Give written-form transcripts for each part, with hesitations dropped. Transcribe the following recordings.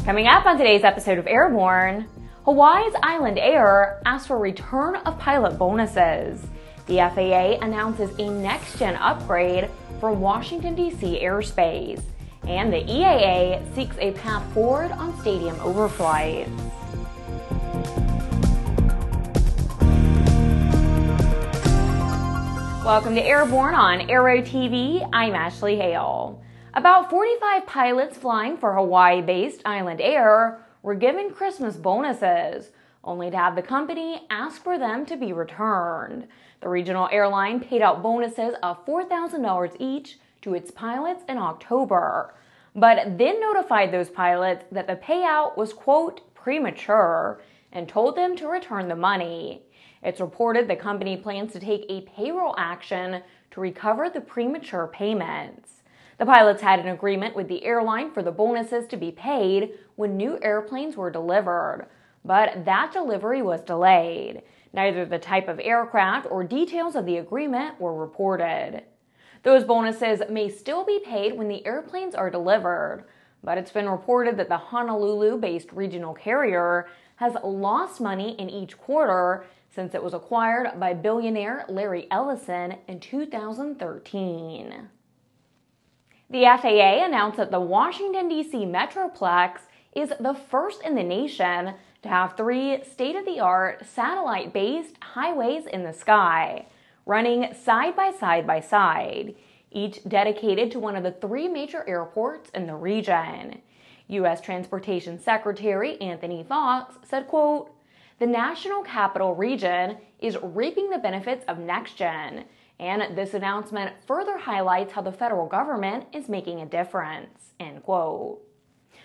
Coming up on today's episode of Airborne, Hawaii's Island Air asks for return of pilot bonuses. The FAA announces a NextGen upgrade for Washington, D.C. airspace. And the EAA seeks a path forward on stadium overflights. Welcome to Airborne on Aero TV. I'm Ashley Hale. About 45 pilots flying for Hawaii-based Island Air were given Christmas bonuses, only to have the company ask for them to be returned. The regional airline paid out bonuses of $4,000 each to its pilots in October, but then notified those pilots that the payout was, quote, premature, and told them to return the money. It's reported the company plans to take a payroll action to recover the premature payments. The pilots had an agreement with the airline for the bonuses to be paid when new airplanes were delivered, but that delivery was delayed. Neither the type of aircraft or details of the agreement were reported. Those bonuses may still be paid when the airplanes are delivered, but it's been reported that the Honolulu-based regional carrier has lost money in each quarter since it was acquired by billionaire Larry Ellison in 2013. The FAA announced that the Washington, D.C. Metroplex is the first in the nation to have 3 state-of-the-art satellite-based highways in the sky, running side by side, each dedicated to one of the 3 major airports in the region. U.S. Transportation Secretary Anthony Foxx said, quote, "The National Capital Region is reaping the benefits of NextGen, and this announcement further highlights how the federal government is making a difference," end quote.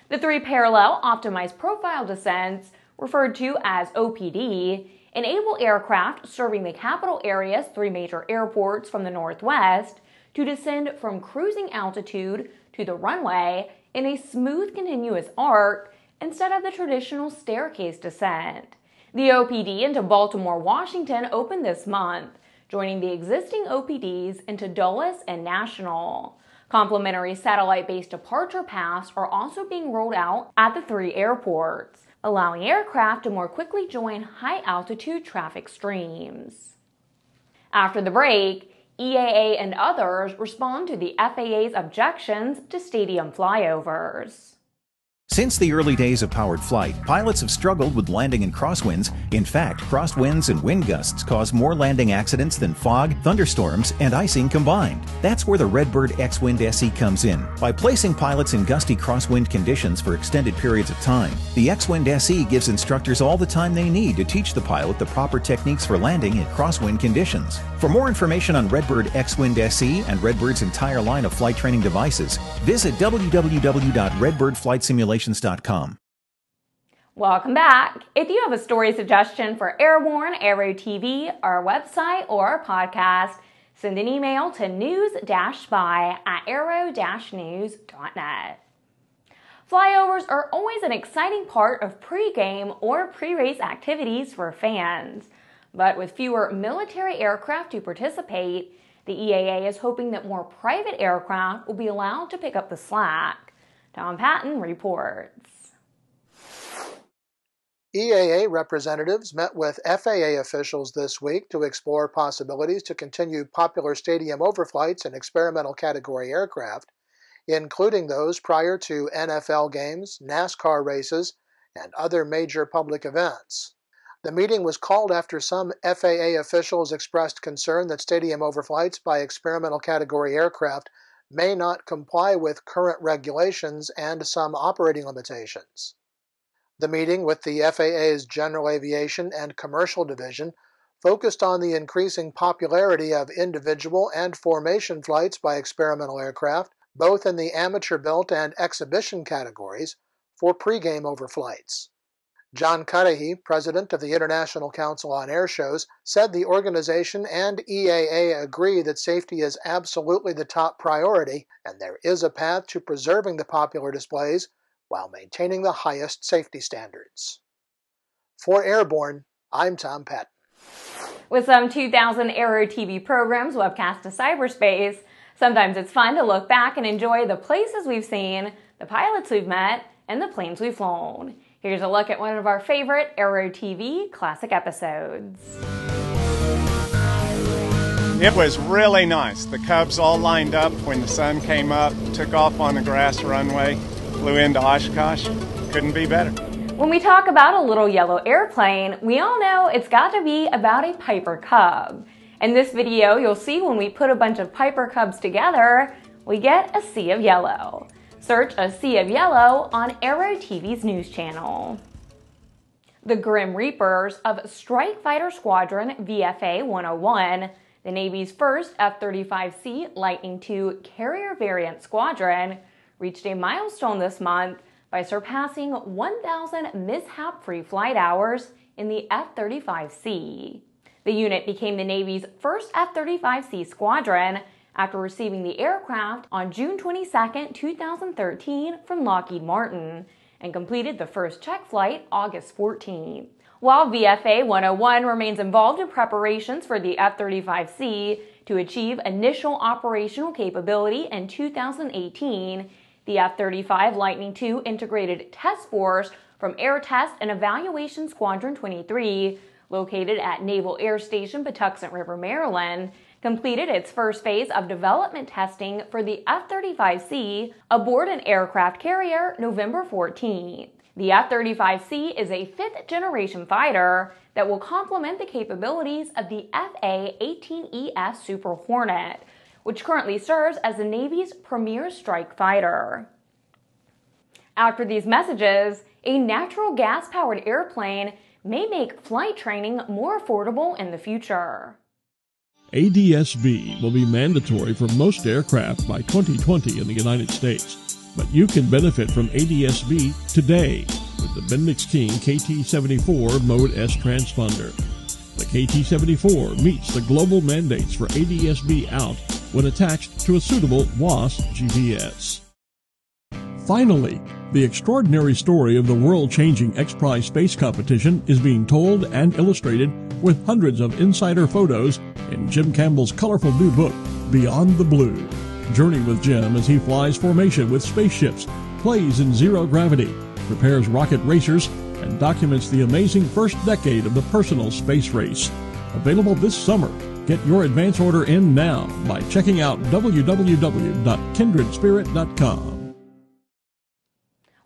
The 3 parallel optimized profile descents, referred to as OPD, enable aircraft serving the capital area's 3 major airports from the northwest to descend from cruising altitude to the runway in a smooth continuous arc instead of the traditional staircase descent. The OPD into Baltimore, Washington opened this month, joining the existing OPDs into Dulles and National. Complimentary satellite-based departure paths are also being rolled out at the 3 airports, allowing aircraft to more quickly join high-altitude traffic streams. After the break, EAA and others respond to the FAA's objections to stadium flyovers. Since the early days of powered flight, pilots have struggled with landing in crosswinds. In fact, crosswinds and wind gusts cause more landing accidents than fog, thunderstorms, and icing combined. That's where the Redbird X-Wind SE comes in. By placing pilots in gusty crosswind conditions for extended periods of time, the X-Wind SE gives instructors all the time they need to teach the pilot the proper techniques for landing in crosswind conditions. For more information on Redbird X-Wind SE and Redbird's entire line of flight training devices, visit www.redbirdflightsimulation.com. Welcome back. If you have a story suggestion for Airborne, Aero TV, our website, or our podcast, send an email to news-by@aero-news.net. Flyovers are always an exciting part of pre-game or pre-race activities for fans. But with fewer military aircraft to participate, the EAA is hoping that more private aircraft will be allowed to pick up the slack. Tom Patton reports. EAA representatives met with FAA officials this week to explore possibilities to continue popular stadium overflights and experimental category aircraft, including those prior to NFL games, NASCAR races, and other major public events. The meeting was called after some FAA officials expressed concern that stadium overflights by experimental category aircraft may not comply with current regulations and some operating limitations. The meeting with the FAA's General Aviation and Commercial Division focused on the increasing popularity of individual and formation flights by experimental aircraft, both in the amateur-built and exhibition categories, for pre-game overflights. John Cudahy, president of the International Council on Air Shows, said the organization and EAA agree that safety is absolutely the top priority, and there is a path to preserving the popular displays while maintaining the highest safety standards. For Airborne, I'm Tom Patton. With some 2,000 Aero TV programs webcast to cyberspace, Sometimes it's fun to look back and enjoy the places we've seen, the pilots we've met, and the planes we've flown. Here's a look at one of our favorite Aero TV classic episodes. It was really nice. The Cubs all lined up when the sun came up, took off on the grass runway, flew into Oshkosh. Couldn't be better. When we talk about a little yellow airplane, we all know it's got to be about a Piper Cub. In this video, you'll see when we put a bunch of Piper Cubs together, we get a sea of yellow. Search a sea of yellow on Aero TV's news channel. The Grim Reapers of Strike Fighter Squadron VFA 101, the Navy's first F-35C Lightning II carrier variant squadron, reached a milestone this month by surpassing 1,000 mishap-free flight hours in the F-35C. The unit became the Navy's first F-35C squadron after receiving the aircraft on June 22, 2013 from Lockheed Martin and completed the first check flight August 14. While VFA 101 remains involved in preparations for the F-35C to achieve initial operational capability in 2018, the F-35 Lightning II Integrated Test Force from Air Test and Evaluation Squadron 23, located at Naval Air Station Patuxent River, Maryland, completed its first phase of development testing for the F-35C aboard an aircraft carrier November 14. The F-35C is a fifth-generation fighter that will complement the capabilities of the FA-18EF Super Hornet, which currently serves as the Navy's premier strike fighter. After these messages, a natural gas-powered airplane may make flight training more affordable in the future. ADS-B will be mandatory for most aircraft by 2020 in the United States, but you can benefit from ADS-B today with the Bendix King KT-74 Mode S transponder. The KT-74 meets the global mandates for ADS-B out when attached to a suitable WAAS GPS. Finally, the extraordinary story of the world-changing X-Prize space competition is being told and illustrated with hundreds of insider photos in Jim Campbell's colorful new book, Beyond the Blue. Journey with Jim as he flies formation with spaceships, plays in zero gravity, prepares rocket racers, and documents the amazing first decade of the personal space race. Available this summer. Get your advance order in now by checking out www.kindredspirit.com.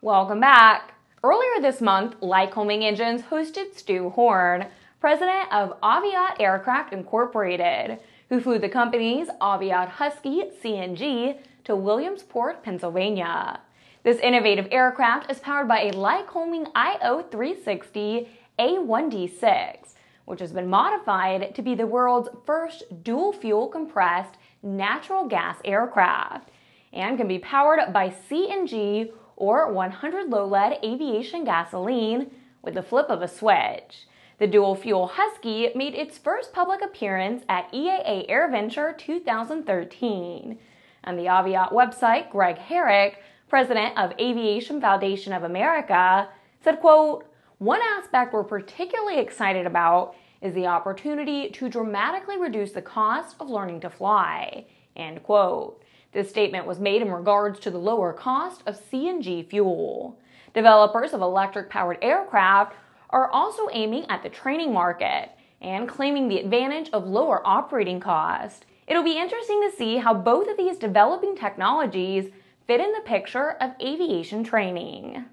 Welcome back. Earlier this month, Lycoming Engines hosted Stu Horn, president of Aviat Aircraft Incorporated, who flew the company's Aviat Husky CNG to Williamsport, Pennsylvania. This innovative aircraft is powered by a Lycoming IO360 A1D6, which has been modified to be the world's first dual-fuel compressed natural gas aircraft and can be powered by CNG or 100 low-lead aviation gasoline with the flip of a switch. The dual-fuel Husky made its first public appearance at EAA AirVenture 2013. On the Aviat website, Greg Herrick, president of Aviation Foundation of America, said, quote, "One aspect we're particularly excited about is the opportunity to dramatically reduce the cost of learning to fly," end quote. This statement was made in regards to the lower cost of CNG fuel. Developers of electric-powered aircraft are also aiming at the training market and claiming the advantage of lower operating cost. It'll be interesting to see how both of these developing technologies fit in the picture of aviation training.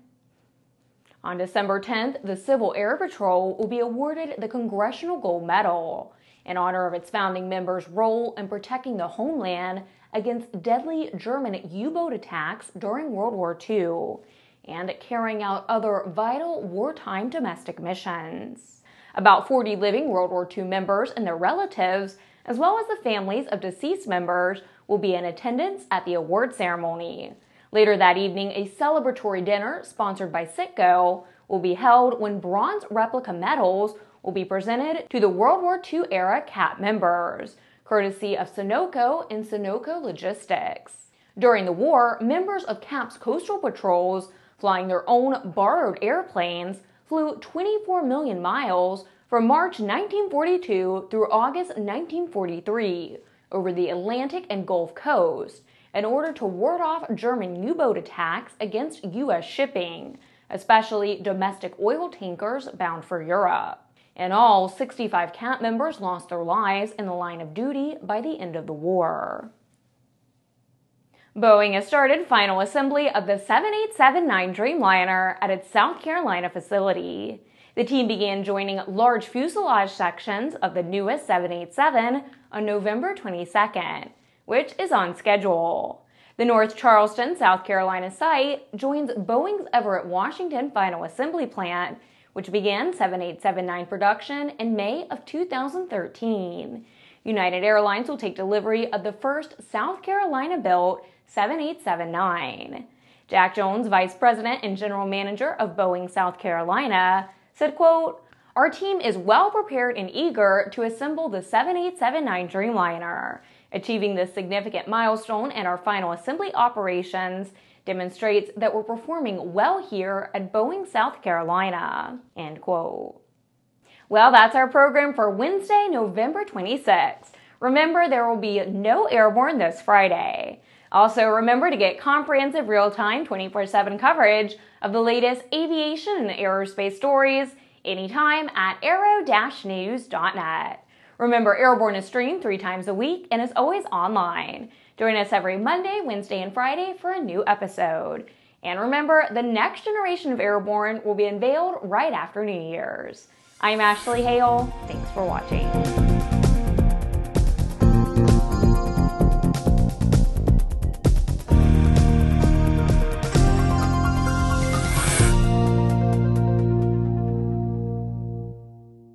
On December 10th, the Civil Air Patrol will be awarded the Congressional Gold Medal in honor of its founding members' role in protecting the homeland against deadly German U-boat attacks during World War II and carrying out other vital wartime domestic missions. About 40 living World War II members and their relatives, as well as the families of deceased members, will be in attendance at the award ceremony. Later that evening, a celebratory dinner sponsored by Citgo will be held when bronze replica medals will be presented to the World War II era CAP members, courtesy of Sunoco and Sunoco Logistics. During the war, members of CAP's coastal patrols, flying their own borrowed airplanes, flew 24 million miles from March 1942 through August 1943, over the Atlantic and Gulf Coast in order to ward off German U-boat attacks against U.S. shipping, especially domestic oil tankers bound for Europe. In all, 65 camp members lost their lives in the line of duty by the end of the war. Boeing has started final assembly of the 787-9 Dreamliner at its South Carolina facility. The team began joining large fuselage sections of the newest 787 on November 22nd, which is on schedule. The North Charleston, South Carolina site joins Boeing's Everett, Washington final assembly plant, which began 787-9 production in May of 2013. United Airlines will take delivery of the first South Carolina-built 787-9. Jack Jones, Vice President and General Manager of Boeing South Carolina, said, quote, "Our team is well prepared and eager to assemble the 787-9 Dreamliner. Achieving this significant milestone in our final assembly operations demonstrates that we're performing well here at Boeing South Carolina," end quote. Well, that's our program for Wednesday, November 26th. Remember, there will be no Airborne this Friday. Also, remember to get comprehensive real-time 24/7 coverage of the latest aviation and aerospace stories anytime at aero-news.net. Remember, Airborne is streamed 3 times a week and is always online. Join us every Monday, Wednesday, and Friday for a new episode. And remember, the next generation of Airborne will be unveiled right after New Year's. I'm Ashley Hale. Thanks for watching.